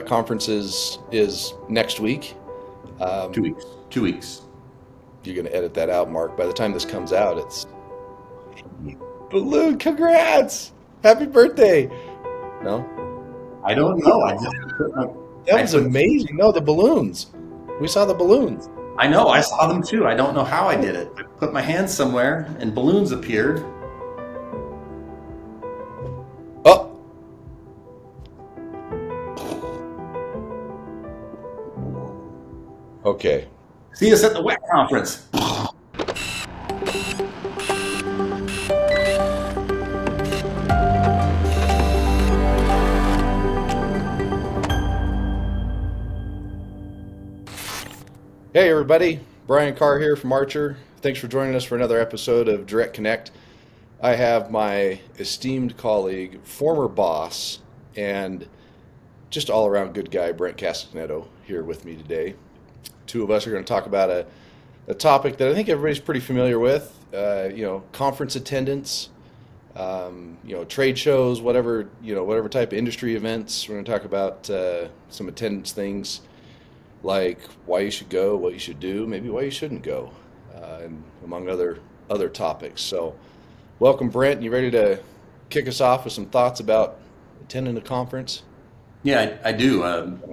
WECC conference is next week. 2 weeks. 2 weeks. You're going to edit that out, Mark. By the time this comes out, it's balloon. Congrats! Happy birthday! No, I don't know. that was amazing. No, the balloons. We saw the balloons. I know. I saw them too. I don't know how I did it. I put my hand somewhere and balloons appeared. Oh, okay. See us at the WECC conference. Hey, everybody. Bryan Carr here from Archer. Thanks for joining us for another episode of DirectConnect. I have my esteemed colleague, former boss, and just all around good guy, Brent Castagnetto, here with me today. Two of us are going to talk about a topic that I think everybody's pretty familiar with, conference attendance, trade shows, whatever type of industry events. We're going to talk about some attendance things like why you should go, what you should do, maybe why you shouldn't go, and among other topics. So, welcome, Brent. You ready to kick us off with some thoughts about attending a conference? Yeah, I do.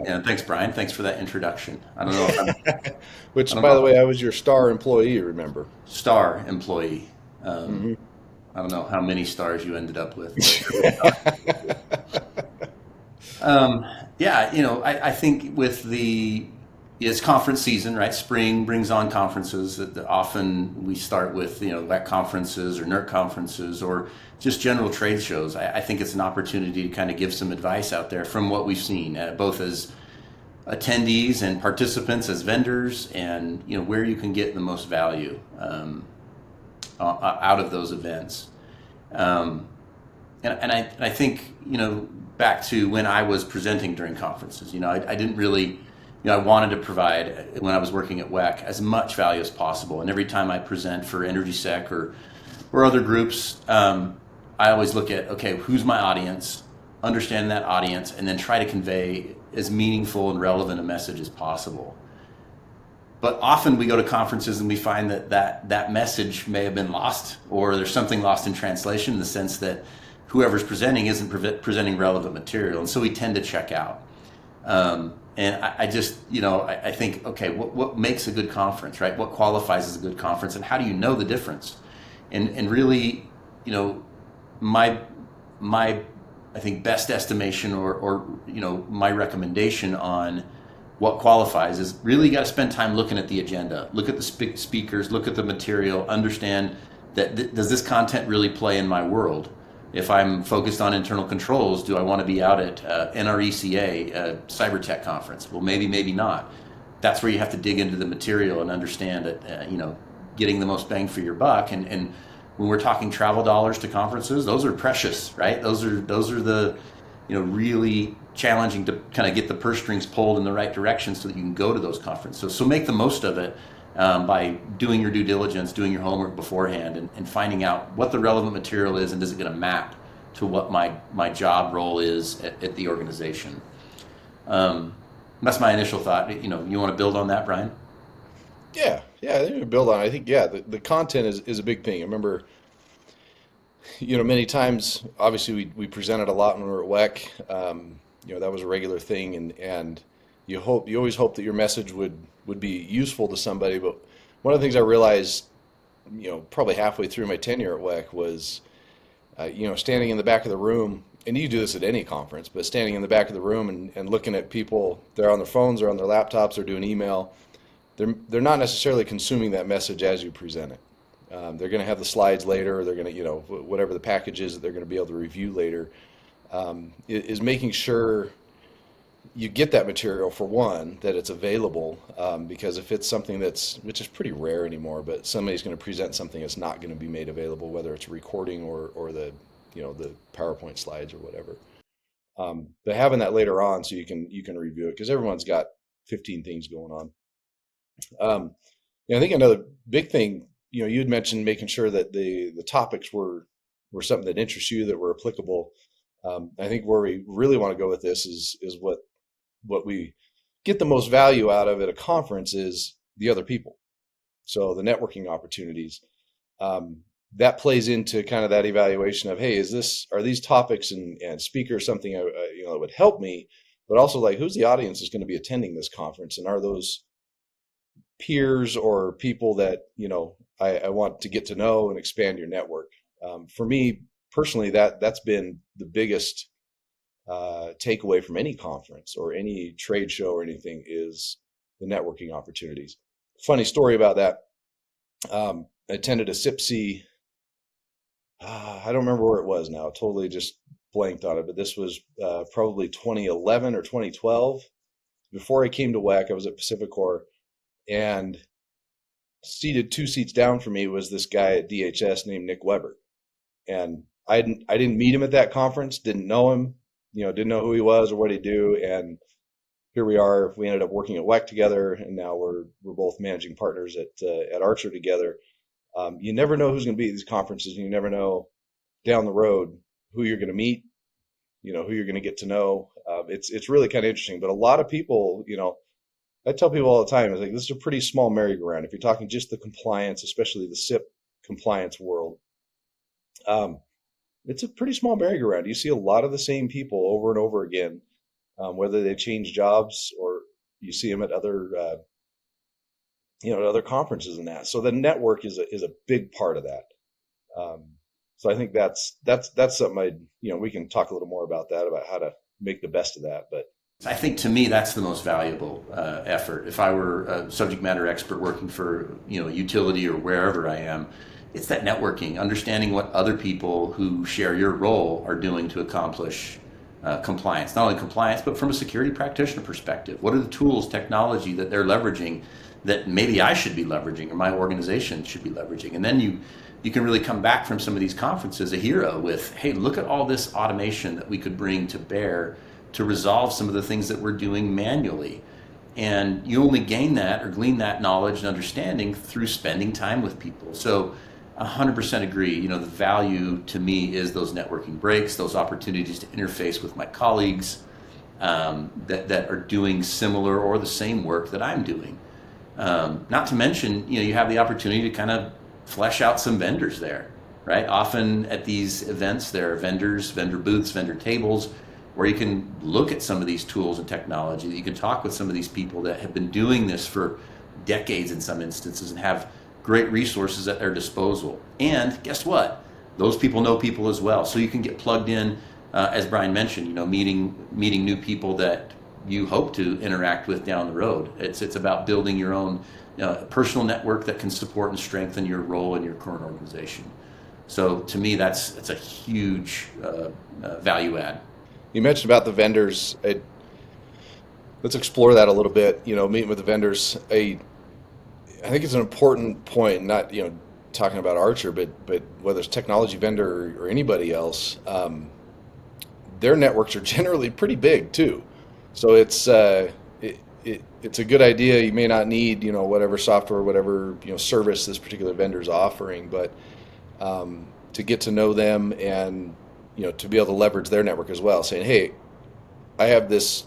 Yeah, thanks, Brian. Thanks for that introduction. I don't know if I'm. Which, I don't by the know. way, I was your star employee. Remember? Star employee. Hmm. I don't know how many stars you ended up with. Um, yeah, I think it's conference season, right? Spring brings on conferences. That often we start with, WECC conferences or NERC conferences or just general trade shows. I think it's an opportunity to kind of give some advice out there from what we've seen, both as attendees and participants, as vendors, and where you can get the most value out of those events. Um, and I think, back to when I was presenting during conferences, I didn't really, I wanted to provide, when I was working at WECC, as much value as possible. And every time I present for EnergySec or other groups, I always look at, okay, who's my audience, understand that audience, and then try to convey as meaningful and relevant a message as possible. But often we go to conferences and we find that message may have been lost, or there's something lost in translation in the sense that whoever's presenting isn't presenting relevant material, and so we tend to check out. And I just, I think, okay, what makes a good conference, right? What qualifies as a good conference, and how do you know the difference? And really, my I think best estimation or my recommendation on what qualifies is really got to spend time looking at the agenda, look at the speakers, look at the material, understand that does this content really play in my world? If I'm focused on internal controls, do I want to be out at NRECA, Cyber Tech conference? Well, maybe not. That's where you have to dig into the material and understand that, getting the most bang for your buck. And when we're talking travel dollars to conferences, those are precious, right? Those are the, really challenging to kind of get the purse strings pulled in the right direction so that you can go to those conferences. So make the most of it. By doing your due diligence, doing your homework beforehand, and finding out what the relevant material is, and is it going to map to what my job role is at the organization. That's my initial thought. You want to build on that, Brian? Yeah, I think we build on it. I think, yeah, the content is a big thing. I remember, many times, obviously we presented a lot when we were at WECC. That was a regular thing, and you always hope that your message would be useful to somebody. But one of the things I realized, probably halfway through my tenure at WECC was, standing in the back of the room, and you do this at any conference, but standing in the back of the room and looking at people, they're on their phones, they're on their laptops, they're doing email. They're not necessarily consuming that message as you present it. They're going to have the slides later, or they're going to, whatever the package is that they're going to be able to review later, is making sure you get that material, for one, that it's available, because if it's something which is pretty rare anymore, but somebody's going to present something that's not going to be made available, whether it's a recording or the the PowerPoint slides or whatever. But having that later on so you can review it, because everyone's got 15 things going on. I think another big thing, you had mentioned making sure that the topics were something that interests you, that were applicable. I think where we really want to go with this is what what we get the most value out of at a conference is the other people. So the networking opportunities, that plays into kind of that evaluation of, hey, are these topics and speakers something that would help me, but also like who's the audience that's going to be attending this conference, and are those peers or people that I want to get to know and expand your network. For me personally, that's been the biggest takeaway from any conference or any trade show or anything is the networking opportunities. Funny story about that. I attended a SIPC. I don't remember where it was now. Totally just blanked on it. But this was probably 2011 or 2012. Before I came to WECC, I was at Pacificor, and seated 2 seats down from me was this guy at DHS named Nick Weber. And I didn't meet him at that conference, didn't know him, didn't know who he was or what he'd do. And here we are. We ended up working at WECC together, and now we're both managing partners at Archer together. You never know who's going to be at these conferences, and you never know down the road who you're going to meet, who you're going to get to know. It's really kind of interesting. But a lot of people, I tell people all the time, it's like this is a pretty small merry-go-round. If you're talking just the compliance, especially the SIP compliance world, it's a pretty small merry-go-round. You see a lot of the same people over and over again, whether they change jobs or you see them at other other conferences and that. So the network is a big part of that. So I think that's something we can talk a little more about that, about how to make the best of that. But I think to me that's the most valuable effort. If I were a subject matter expert working for utility or wherever I am, it's that networking, understanding what other people who share your role are doing to accomplish compliance. Not only compliance, but from a security practitioner perspective. What are the tools, technology that they're leveraging that maybe I should be leveraging or my organization should be leveraging? And then you can really come back from some of these conferences a hero with, hey, look at all this automation that we could bring to bear to resolve some of the things that we're doing manually. And you only gain that or glean that knowledge and understanding through spending time with people. So 100% agree. The value to me is those networking breaks, those opportunities to interface with my colleagues that are doing similar or the same work that I'm doing. Not to mention, you have the opportunity to kind of flesh out some vendors there, right? Often at these events, there are vendors, vendor booths, vendor tables, where you can look at some of these tools and technology, that you can talk with some of these people that have been doing this for decades in some instances and have great resources at their disposal. And guess what? Those people know people as well. So you can get plugged in, as Bryan mentioned, meeting new people that you hope to interact with down the road. It's about building your own personal network that can support and strengthen your role in your current organization. So to me, that's a huge value add. You mentioned about the vendors. Let's explore that a little bit. Meeting with the vendors. I think it's an important point. Not talking about Archer, but whether it's technology vendor or anybody else, their networks are generally pretty big too. So it's a good idea. You may not need whatever software, whatever service this particular vendor is offering, but to get to know them and to be able to leverage their network as well, saying, hey, I have this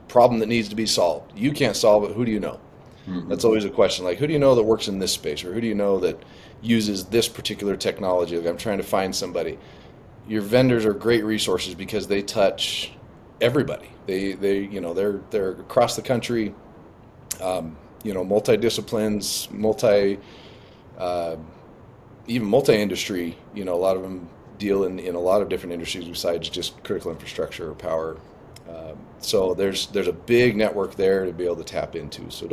problem that needs to be solved. You can't solve it. Who do you know? Mm-hmm. That's always a question. Like, who do you know that works in this space, or who do you know that uses this particular technology? Like, I'm trying to find somebody. Your vendors are great resources because they touch everybody. They're across the country. Multi-disciplines, even multi-industry. A lot of them deal in a lot of different industries besides just critical infrastructure or power. So there's a big network there to be able to tap into. So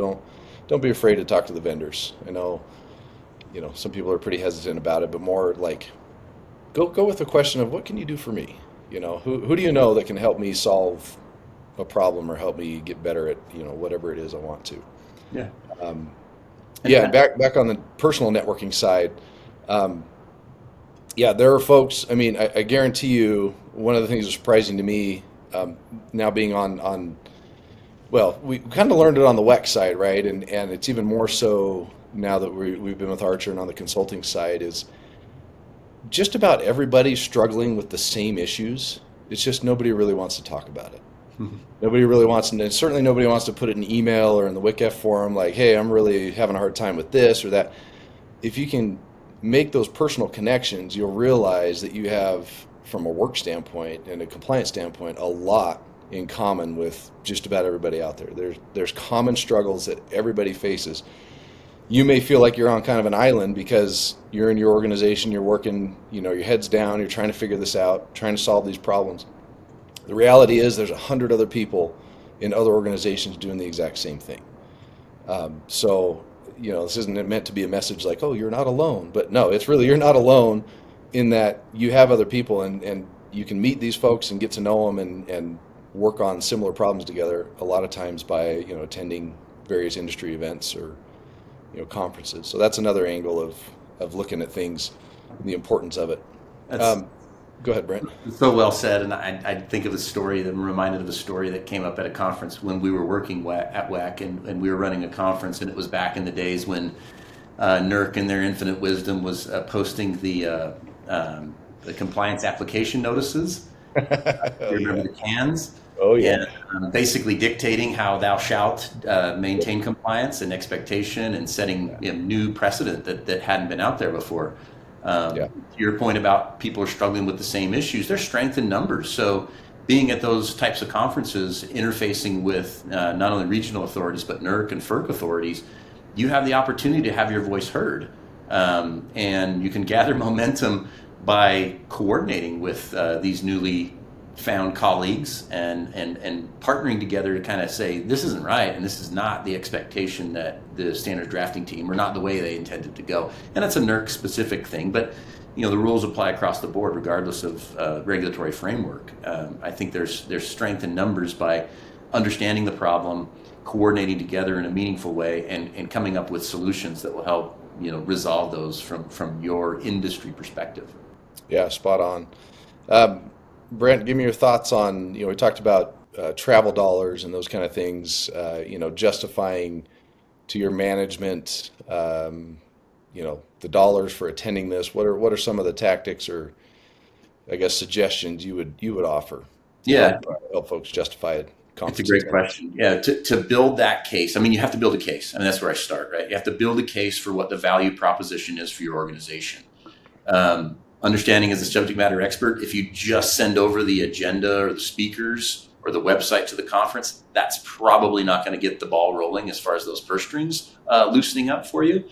don't be afraid to talk to the vendors. I know, some people are pretty hesitant about it, but more like go with the question of what can you do for me? Who do you know that can help me solve a problem or help me get better at whatever it is I want to. Yeah. Back on the personal networking side. There are folks. I mean, I guarantee you, one of the things that's surprising to me now being on. Well, we kind of learned it on the WECC side, right? And it's even more so now that we've been with Archer and on the consulting side, is just about everybody's struggling with the same issues. It's just nobody really wants to talk about it. Nobody really wants, and certainly nobody wants to put it in email or in the WCF forum like, hey, I'm really having a hard time with this or that. If you can make those personal connections, you'll realize that you have, from a work standpoint and a compliance standpoint, a lot in common with just about everybody out there. There's common struggles that everybody faces. You may feel like you're on kind of an island because you're in your organization, you're working, your head's down, you're trying to figure this out, trying to solve these problems. The reality is there's 100 other people in other organizations doing the exact same thing. So, this isn't meant to be a message like, oh, you're not alone. But no, it's really, you're not alone in that you have other people, and you can meet these folks and get to know them and work on similar problems together a lot of times by, attending various industry events or, conferences. So that's another angle of looking at things, the importance of it. Go ahead, Brent. So well said, and I think of a story that I'm reminded of a story that came up at a conference when we were working at WECC, and we were running a conference, and it was back in the days when NERC, in their infinite wisdom, was posting the compliance application notices. You remember the cans? Oh yeah. And basically dictating how thou shalt maintain compliance and expectation, and setting new precedent that hadn't been out there before. To your point about people are struggling with the same issues, there's strength in numbers. So being at those types of conferences, interfacing with not only regional authorities, but NERC and FERC authorities, you have the opportunity to have your voice heard. And you can gather momentum by coordinating with these newly found colleagues and partnering together to kind of say, this isn't right, and this is not the expectation that the standards drafting team, or not the way they intended to go. And that's a NERC specific thing, but the rules apply across the board regardless of regulatory framework. I think there's strength in numbers by understanding the problem, coordinating together in a meaningful way, and coming up with solutions that will help resolve those from your industry perspective. Yeah, spot on. Brent, give me your thoughts on, we talked about travel dollars and those kind of things, justifying to your management, the dollars for attending this. What are some of the tactics or, I guess, suggestions you would offer to help folks justify it? It's a great question. Yeah, to build that case, you have to build a case. That's where I start, right? You have to build a case for what the value proposition is for your organization. Understanding as a subject matter expert, if you just send over the agenda or the speakers or the website to the conference, that's probably not going to get the ball rolling as far as those purse strings loosening up for you.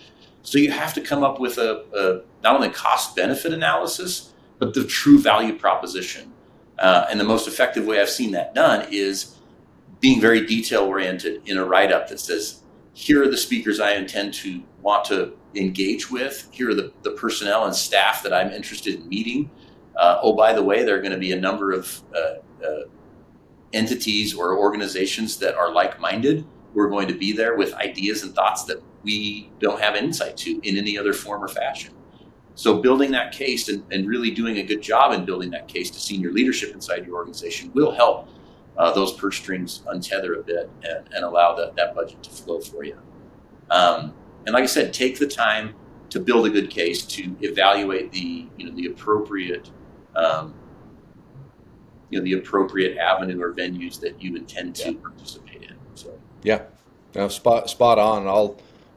So you have to come up with a not only cost-benefit analysis, but the true value proposition. And the most effective way I've seen that done is being very detail-oriented in a write-up that says, here are the speakers I intend to want to engage with. Here are the personnel and staff that I'm interested in meeting. Oh, by the way, there are going to be a number of entities or organizations that are like-minded. We're going to be there with ideas and thoughts that we don't have insight to in any other form or fashion. So building that case and really doing a good job in building that case to senior leadership inside your organization will help those purse strings untether a bit and allow that budget to flow for you. And like I said, take the time to build a good case, to evaluate the appropriate the appropriate avenue or venues that you intend to participate in. So spot on.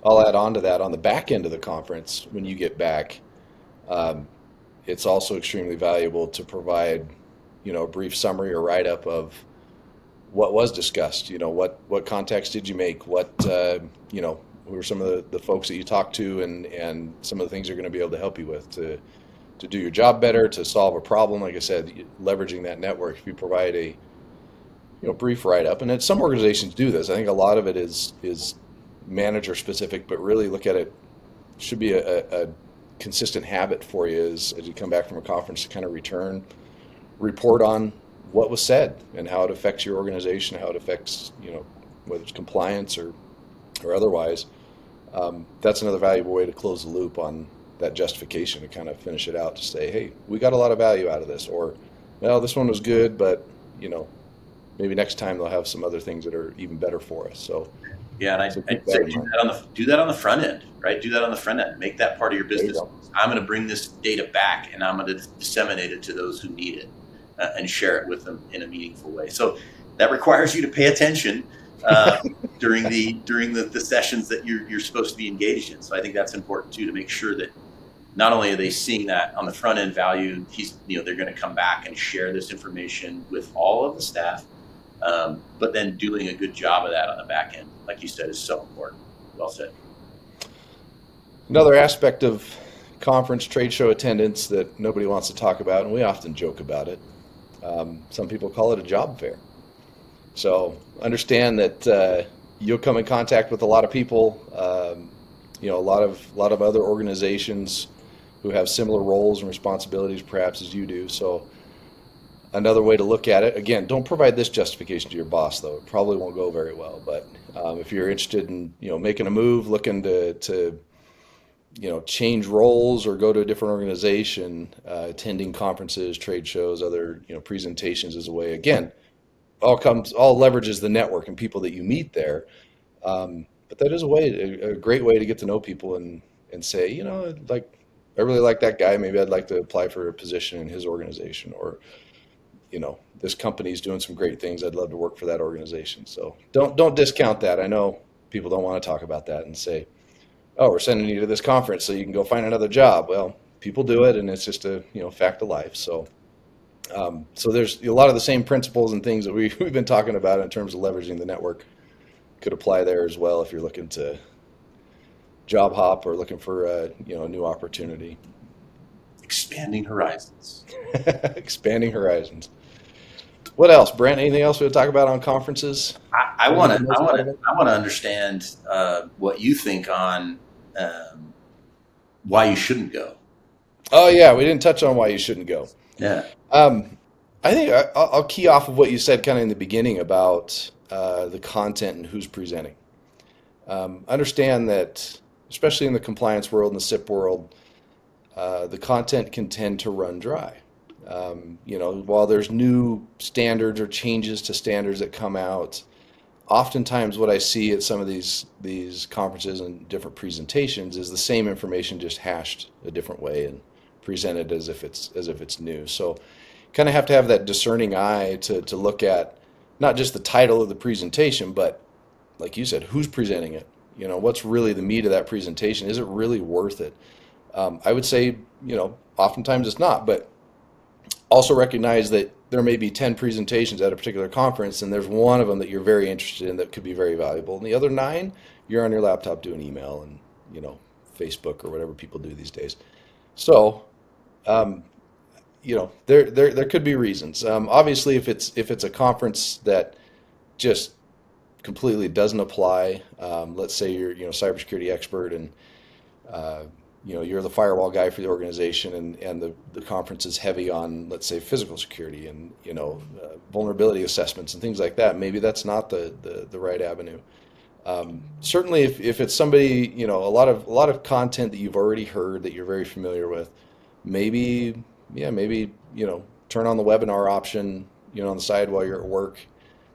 I'll add on to that. On the back end of the conference, when you get back, it's also extremely valuable to provide a brief summary or write up of what was discussed. What context did you make? What who were some of the folks that you talked to, and some of the things you're going to be able to help you with to do your job better, to solve a problem. Like I said, leveraging that network. If you provide a brief write up, and some organizations do this. I think a lot of it is manager specific, but really look at it. Should be a consistent habit for you as you come back from a conference to kind of report on what was said and how it affects your organization, how it affects whether it's compliance or otherwise. That's another valuable way to close the loop on that justification, to kind of finish it out, to say, hey, we got a lot of value out of this, or well, this one was good, but maybe next time they'll have some other things that are even better for us. So and I'd say do that on the front end, right? Do that on the front end. Make that part of your business. I'm going to bring this data back, and I'm going to disseminate it to those who need it, and share it with them in a meaningful way. So that requires you to pay attention during the sessions that you're supposed to be engaged in. So I think that's important too, to make sure that not only are they seeing that on the front end value, they're going to come back and share this information with all of the staff, but then doing a good job of that on the back end, like you said, is so important. Well said. Another aspect of conference trade show attendance that nobody wants to talk about, and we often joke about it. Some people call it a job fair. So understand that you'll come in contact with a lot of people, a lot of other organizations who have similar roles and responsibilities perhaps as you do. So another way to look at it, again, don't provide this justification to your boss, though. It probably won't go very well. But if you're interested in making a move, looking to change roles or go to a different organization, attending conferences, trade shows, other presentations is a way. Again, all leverages the network and people that you meet there. But that is a great way to get to know people and say, I really like that guy. Maybe I'd like to apply for a position in his organization, or this company's doing some great things. I'd love to work for that organization. So don't discount that. I know people don't want to talk about that and say, oh, we're sending you to this conference so you can go find another job. Well, people do it, and it's just a fact of life. So there's a lot of the same principles and things that we've been talking about in terms of leveraging the network could apply there as well if you're looking to job hop or looking for a new opportunity. Expanding horizons. Expanding horizons. What else, Brent? Anything else we would talk about on conferences? I want to understand what you think on why you shouldn't go. Oh yeah, we didn't touch on why you shouldn't go. Yeah. I think I'll key off of what you said kind of in the beginning about the content and who's presenting. Understand that, especially in the compliance world and the SIP world, the content can tend to run dry. While there's new standards or changes to standards that come out, oftentimes what I see at some of these conferences and different presentations is the same information just hashed a different way and presented as if it's new. So kind of have to have that discerning eye to look at not just the title of the presentation, but like you said, who's presenting it? What's really the meat of that presentation? Is it really worth it? I would say, oftentimes it's not, but also recognize that there may be 10 presentations at a particular conference, and there's one of them that you're very interested in that could be very valuable. And the other 9, you're on your laptop doing email and, Facebook or whatever people do these days. So, there could be reasons. Obviously, if it's a conference that just completely doesn't apply, let's say you're cybersecurity expert and you're the firewall guy for the organization, and the conference is heavy on, let's say, physical security and vulnerability assessments and things like that. Maybe that's not the right avenue. Certainly, if it's somebody, a lot of content that you've already heard that you're very familiar with, maybe turn on the webinar option, on the side while you're at work.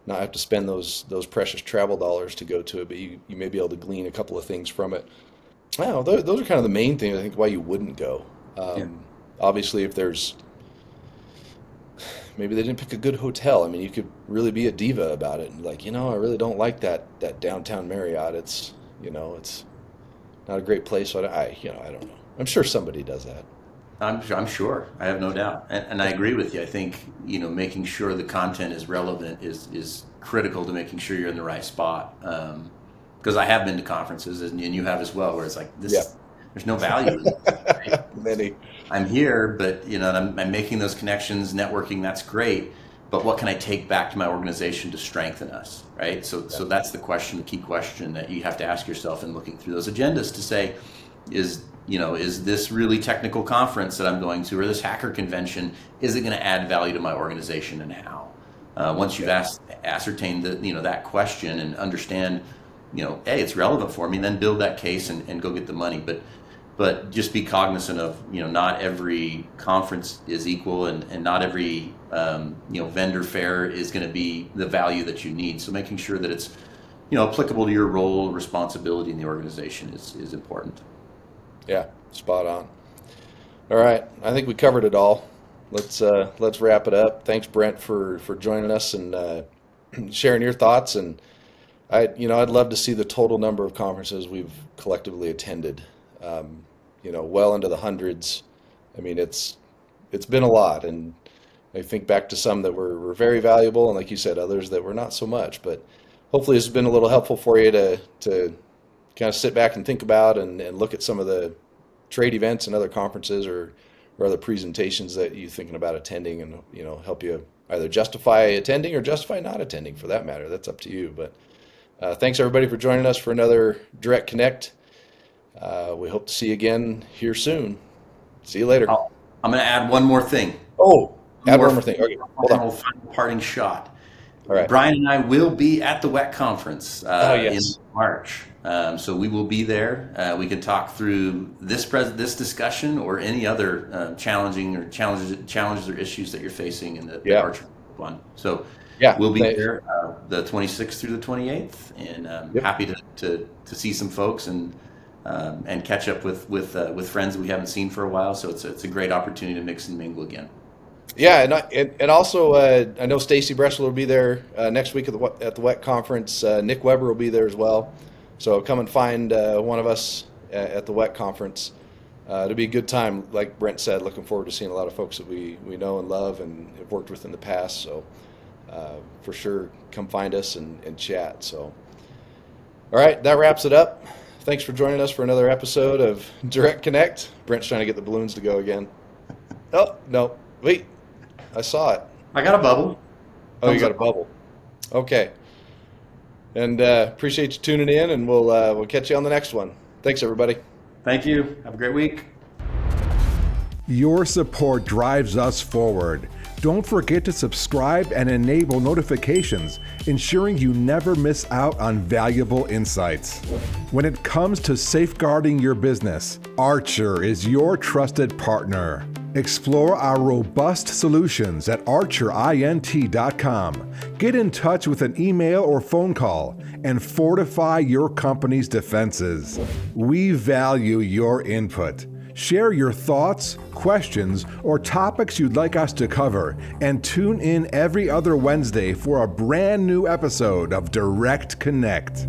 Not have to spend those precious travel dollars to go to it, but you may be able to glean a couple of things from it. Well, those are kind of the main things I think why you wouldn't go. Obviously, if maybe they didn't pick a good hotel. I mean, you could really be a diva about it and I really don't like that downtown Marriott. It's it's not a great place. So I don't know. I'm sure somebody does that. I'm sure. I have no doubt, and I agree with you. I think making sure the content is relevant is critical to making sure you're in the right spot. Because I have been to conferences, and you have as well, where it's like this. Yeah. There's no value in this. Right? Many. I'm here, but I'm making those connections, networking. That's great, but what can I take back to my organization to strengthen us, right? So that's the question, the key question that you have to ask yourself in looking through those agendas to say, is this really technical conference that I'm going to, or this hacker convention, is it going to add value to my organization, and how? Once you've ascertained that question and understand, hey, it's relevant for me, then build that case and go get the money. But just be cognizant of, not every conference is equal, and not every vendor fair is going to be the value that you need. So making sure that it's applicable to your role, responsibility in the organization is important. Yeah, spot on. All right, I think we covered it all. Let's wrap it up. Thanks, Brent, for joining us, and sharing your thoughts. And I'd love to see the total number of conferences we've collectively attended. Well into the hundreds. I mean, it's been a lot, and I think back to some that were very valuable, and like you said, others that were not so much. But hopefully, this has been a little helpful for you to kind of sit back and think about and look at some of the trade events and other conferences or other presentations that you're thinking about attending, and help you either justify attending or justify not attending, for that matter. That's up to you. But thanks everybody for joining us for another Direct Connect. We hope to see you again here soon. See you later. I'm going to add one more thing. Oh, add one more thing. Okay, hold on. Final parting shot. All right. Bryan and I will be at the WECC conference yes. in March. So we will be there. We can talk through this discussion or any other challenges or issues that you're facing in the Archer one. So we'll be there the 26th through the 28th, and happy to see some folks and catch up with friends that we haven't seen for a while. So it's a great opportunity to mix and mingle again. Yeah, and also I know Stacy Bressler will be there next week at the WECC conference. Nick Weber will be there as well. So come and find one of us at the WECC conference. It'll be a good time, like Brent said. Looking forward to seeing a lot of folks that we know and love and have worked with in the past. So for sure, come find us and chat. So, all right, that wraps it up. Thanks for joining us for another episode of Direct Connect. Brent's trying to get the balloons to go again. Oh, no. Wait. I saw it. I got a bubble. Oh, you got a bubble. Okay. And appreciate you tuning in, and we'll catch you on the next one. Thanks, everybody. Thank you. Have a great week. Your support drives us forward. Don't forget to subscribe and enable notifications, ensuring you never miss out on valuable insights. When it comes to safeguarding your business, Archer is your trusted partner. Explore our robust solutions at archerint.com. Get in touch with an email or phone call and fortify your company's defenses. We value your input. Share your thoughts, questions, or topics you'd like us to cover, and tune in every other Wednesday for a brand new episode of Direct Connect.